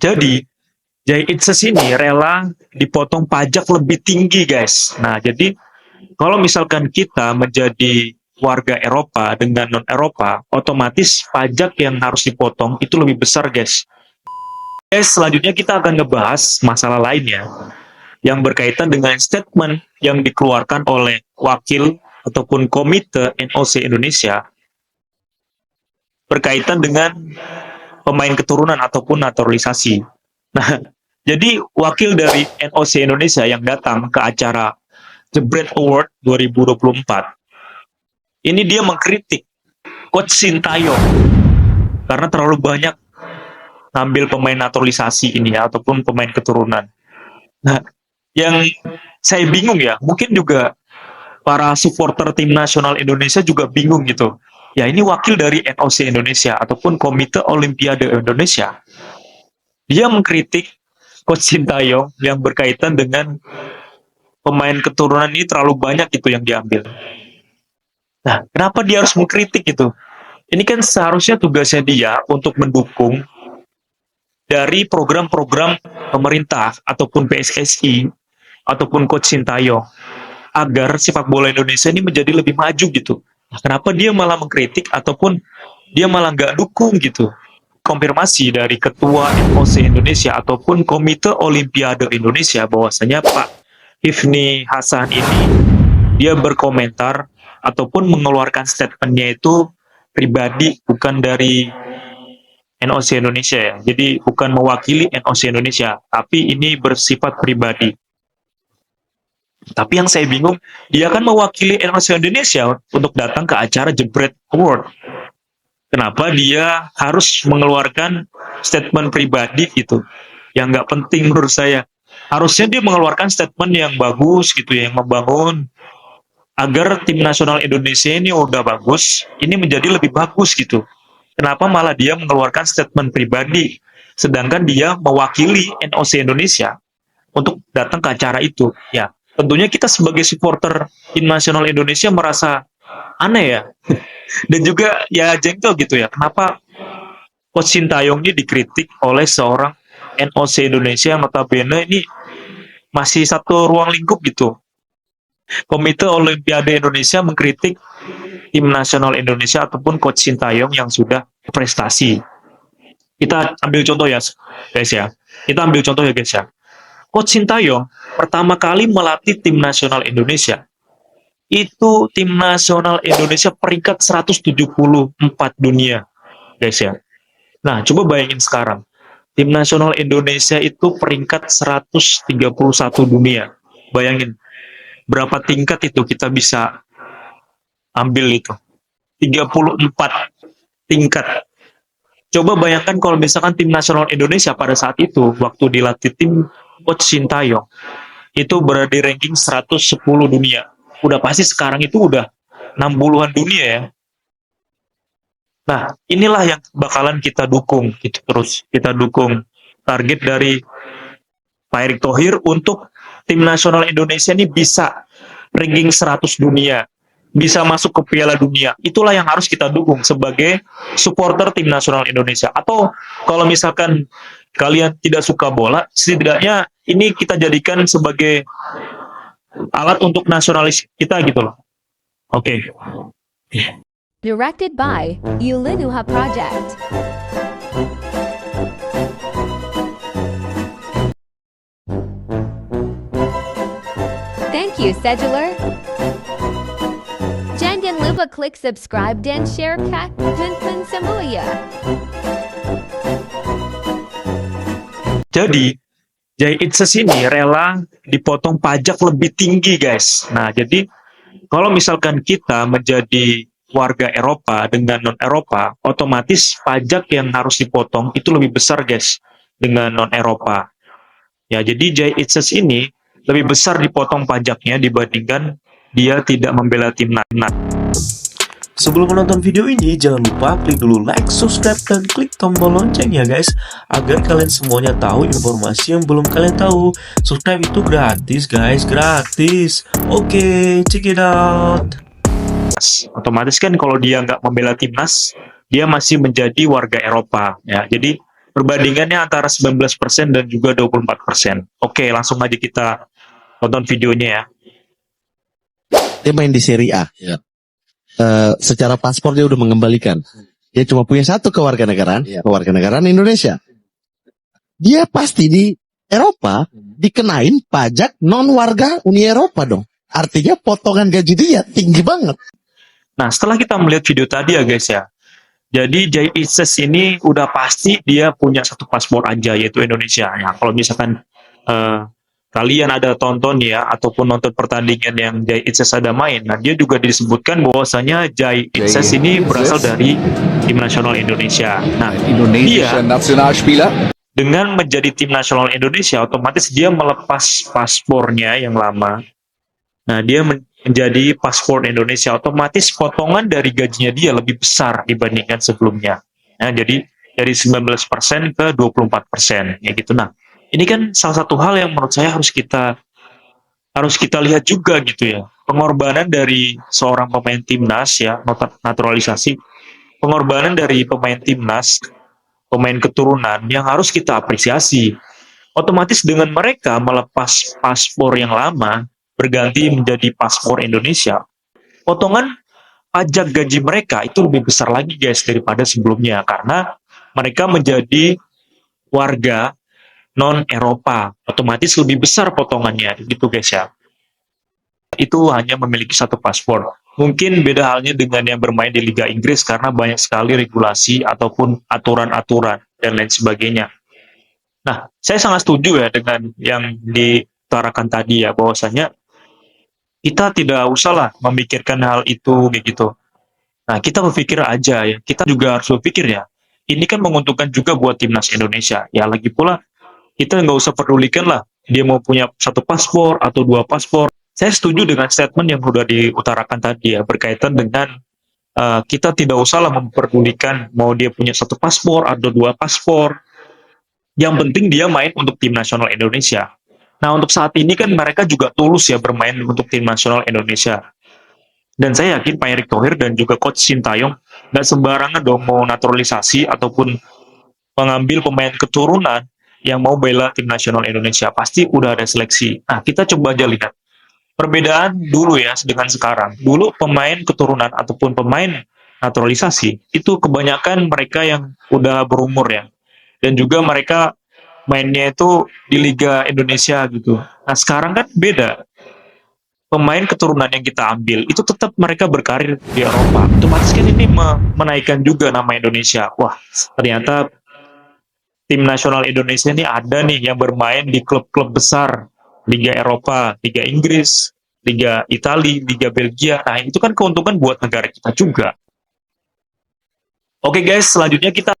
Jadi, Jay Itzes ini rela dipotong pajak lebih tinggi, guys. Nah, jadi kalau misalkan kita menjadi warga Eropa dengan non-Eropa, otomatis pajak yang harus dipotong itu lebih besar, guys. Selanjutnya kita akan ngebahas masalah lainnya yang berkaitan dengan statement yang dikeluarkan oleh wakil ataupun komite NOC Indonesia berkaitan dengan pemain keturunan ataupun naturalisasi. Nah, jadi wakil dari NOC Indonesia yang datang ke acara Jebret Award 2024, ini dia mengkritik Coach Sintayong karena terlalu banyak ngambil pemain naturalisasi ini ya, ataupun pemain keturunan. Nah, yang saya bingung ya, mungkin juga para supporter tim nasional Indonesia juga bingung gitu. Ya ini wakil dari NOC Indonesia ataupun Komite Olimpiade Indonesia. Dia mengkritik Coach Sintayong yang berkaitan dengan pemain keturunan ini terlalu banyak itu yang diambil. Nah, kenapa dia harus mengkritik itu? Ini kan seharusnya tugasnya dia untuk mendukung dari program-program pemerintah ataupun PSSI ataupun Coach Sintayong agar sepak bola Indonesia ini menjadi lebih maju gitu. Nah, kenapa dia malah mengkritik ataupun dia malah nggak dukung gitu? Konfirmasi dari Ketua NOC Indonesia ataupun Komite Olimpiade Indonesia bahwasanya Pak Hifni Hasan ini dia berkomentar ataupun mengeluarkan statementnya itu pribadi, bukan dari NOC Indonesia ya. Jadi bukan mewakili NOC Indonesia, tapi ini bersifat pribadi. Tapi yang saya bingung, dia kan mewakili NOC Indonesia untuk datang ke acara Jebret Award. Kenapa dia harus mengeluarkan statement pribadi gitu, yang nggak penting menurut saya. Harusnya dia mengeluarkan statement yang bagus gitu ya, yang membangun agar tim nasional Indonesia ini udah bagus, ini menjadi lebih bagus gitu. Kenapa malah dia mengeluarkan statement pribadi, sedangkan dia mewakili NOC Indonesia untuk datang ke acara itu? Ya, tentunya kita sebagai supporter tim nasional Indonesia merasa aneh ya. Dan juga ya jengkel gitu ya. Kenapa Coach Sintayong ini dikritik oleh seorang NOC Indonesia yang notabene ini masih satu ruang lingkup gitu. Komite Olimpiade Indonesia mengkritik tim nasional Indonesia ataupun Coach Sintayong yang sudah prestasi. Kita ambil contoh ya guys ya. Kita ambil contoh ya guys ya. Coach Sintayong pertama kali melatih tim nasional Indonesia. Itu tim nasional Indonesia peringkat 174 dunia, guys ya. Nah, coba bayangin sekarang. Tim nasional Indonesia itu peringkat 131 dunia. Bayangin, berapa tingkat itu kita bisa ambil itu? 34 tingkat. Coba bayangkan kalau misalkan tim nasional Indonesia pada saat itu, waktu dilatih tim Coach Sintayong, itu berada di ranking 110 dunia. Udah pasti sekarang itu udah 60-an dunia ya. Nah, inilah yang bakalan kita dukung gitu terus. Kita dukung target dari Pak Erick Thohir untuk tim nasional Indonesia ini bisa ranking 100 dunia, bisa masuk ke Piala Dunia. Itulah yang harus kita dukung sebagai supporter tim nasional Indonesia. Atau kalau misalkan kalian tidak suka bola, setidaknya ini kita jadikan sebagai alat untuk nasionalis kita gitu loh. Oke. Directed by Yulinuha Project. Thank you, Sedular. Jangan lupa klik subscribe dan share Kak Vincent Samuya. Jadi Jay Itzes ini rela dipotong pajak lebih tinggi, guys. Nah, jadi kalau misalkan kita menjadi warga Eropa dengan non-Eropa, otomatis pajak yang harus dipotong itu lebih besar, guys, dengan non-Eropa. Ya, jadi Jay Itzes ini lebih besar dipotong pajaknya dibandingkan dia tidak membela timnas. Sebelum menonton video ini, jangan lupa klik dulu like, subscribe, dan klik tombol lonceng ya guys, agar kalian semuanya tahu informasi yang belum kalian tahu. Subscribe itu gratis guys, gratis. Oke, check it out. Otomatis kan kalau dia nggak membela timnas, dia masih menjadi warga Eropa. Ya, jadi Perbandingannya antara 19% dan juga 24%. Oke, langsung aja kita tonton videonya ya. Dia main di Serie A. Ya. Secara paspor dia udah mengembalikan. Dia cuma punya satu kewarganegaraan, kewarganegaraan Indonesia. Dia pasti di Eropa dikenain pajak non warga Uni Eropa dong. Artinya potongan gaji dia tinggi banget. Nah, setelah kita melihat video tadi ya guys ya. Jadi Jay Itzes ini udah pasti dia punya satu paspor aja, yaitu Indonesia. Nah, kalau misalkan kalian ada tonton ya, ataupun nonton pertandingan yang Jay Itzes ada main, nah dia juga disebutkan bahwasanya Jay Itzes ini berasal dari tim nasional Indonesia. Nah, Indonesischer Nationalspieler. dengan menjadi tim nasional Indonesia, otomatis dia melepas paspornya yang lama. Nah, dia menjadi paspor Indonesia, otomatis potongan dari gajinya dia lebih besar dibandingkan sebelumnya. Nah, jadi dari 19% ke 24%, ya gitu. Nah, ini kan salah satu hal yang menurut saya harus kita lihat juga gitu ya. Pengorbanan dari seorang pemain timnas ya, naturalisasi, pengorbanan dari pemain timnas, pemain keturunan yang harus kita apresiasi. Otomatis dengan mereka melepas paspor yang lama, berganti menjadi paspor Indonesia, potongan pajak gaji mereka itu lebih besar lagi guys daripada sebelumnya, karena mereka menjadi warga non Eropa, otomatis lebih besar potongannya gitu guys ya. Itu hanya memiliki satu paspor. Mungkin beda halnya dengan yang bermain di Liga Inggris karena banyak sekali regulasi ataupun aturan-aturan dan lain sebagainya. Nah, saya sangat setuju ya dengan yang diutarakan tadi ya, bahwasanya kita tidak usahlah memikirkan hal itu kayak gitu. Nah, kita berpikir aja ya, kita juga harus berpikir ya, ini kan menguntungkan juga buat timnas Indonesia. Ya, lagi pula kita nggak usah pedulikan lah, dia mau punya satu paspor atau dua paspor. Saya setuju dengan statement yang sudah diutarakan tadi ya, berkaitan dengan kita tidak usahlah memperdulikan mau dia punya satu paspor atau dua paspor. Yang penting dia main untuk tim nasional Indonesia. Nah, untuk saat ini kan mereka juga tulus ya bermain untuk tim nasional Indonesia. Dan saya yakin Pak Erick Thohir dan juga Coach Sintayong nggak sembarangan dong mau naturalisasi ataupun mengambil pemain keturunan yang mau bela tim nasional Indonesia. Pasti udah ada seleksi. Nah, kita coba aja lihat perbedaan dulu ya dengan sekarang. Dulu pemain keturunan ataupun pemain naturalisasi itu kebanyakan mereka yang udah berumur ya. Dan juga mereka mainnya itu di Liga Indonesia gitu. Nah, sekarang kan beda. Pemain keturunan yang kita ambil itu tetap mereka berkarir di Eropa. Otomatis kan ini menaikkan juga nama Indonesia. Wah, ternyata tim nasional Indonesia ini ada nih yang bermain di klub-klub besar. Liga Eropa, Liga Inggris, Liga Italia, Liga Belgia. Nah, itu kan keuntungan buat negara kita juga. Oke guys, selanjutnya kita